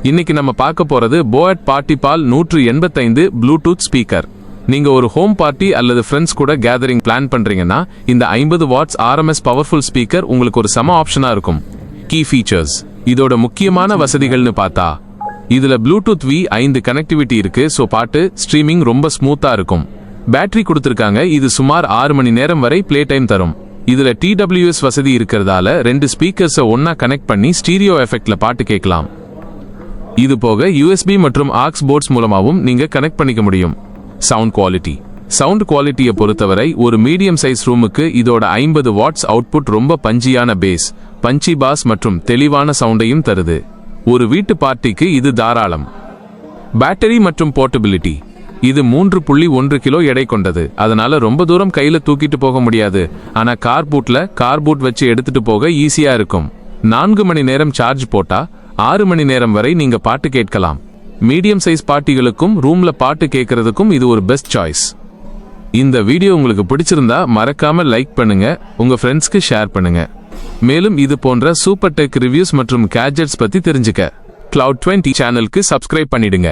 இன்னைக்கு நம்ம பார்க்க போறது போயட் பார்ட்டி பால் 185 ப்ளூடூத் ஸ்பீக்கர். நீங்க ஒரு ஹோம் பார்ட்டி அல்லது ஃப்ரெண்ட்ஸ் கூட கேதரிங் பிளான் பண்றீங்கன்னா இந்த 50 வாட்ஸ் ஆர்எம்எஸ் பவர்ஃபுல் ஸ்பீக்கர் உங்களுக்கு ஒரு சம ஆப்ஷனா இருக்கும். Key features. இதோட முக்கியமான வசதிகள்னு பார்த்தா இதுல ப்ளூடூத் V5 கனெக்டிவிட்டி இருக்கு. சோ பாட்டு ஸ்ட்ரீமிங் ரொம்ப ஸ்மூத்தா இருக்கும். பேட்டரி கொடுத்திருக்காங்க. இது சுமார் 6 மணி நேரம் வரை பிளே டைம் தரும். இதுல TWS வசதி இருக்கிறதால 2 ஸ்பீக்கர்ஸை ஒன்னா கனெக்ட் பண்ணி ஸ்டீரியோ எஃபெக்ட்ல பாட்டு கேட்கலாம். இது போக USB மற்றும் AUX போர்ட்ஸ் மூலமாவும் நீங்க கனெக்ட் பண்ணிக்க முடியும். Sound quality. சவுண்ட் குவாலிட்டியை பொறுத்தவரை ஒரு மீடியம் சைஸ் ரூமுக்கு இதோட 50 வாட்ஸ் அவுட்புட் ரொம்ப பஞ்சியான பேஸ், பஞ்சி பாஸ் மற்றும் தெளிவான சவுண்டையும் தருது. ஒரு வீட்டு பார்ட்டிக்கு இது தாராளம். பேட்டரி மற்றும் போர்ட்டபிலிட்டி. இது 3.1 கிலோ எடை கொண்டது. அதனால ரொம்ப தூரம் கையில தூக்கிட்டு போக முடியாது. ஆனா கார்பூட் வச்சு எடுத்துட்டு போக ஈஸியா இருக்கும். 4 மணி நேரம் சார்ஜ் போட்டா 6 மணி நேரம் வரை நீங்க பாட்டு கேட்கலாம். மீடியம் சைஸ் பார்ட்டிகளுக்கும் ரூம்ல பாட்டு கேட்கறதுக்கும் இது ஒரு பெஸ்ட் சாய்ஸ். இந்த வீடியோ உங்களுக்கு பிடிச்சிருந்தா மறக்காம லைக் பண்ணுங்க, உங்க ஃப்ரெண்ட்ஸ்க்கு ஷேர் பண்ணுங்க. மேலும் இது போன்ற சூப்பர் டெக் ரிவ்யூஸ் மற்றும் கேட்ஜெட்ஸ் பத்தி தெரிஞ்சுக்க Cloud20 சேனலுக்கு சப்ஸ்கிரைப் பண்ணிடுங்க.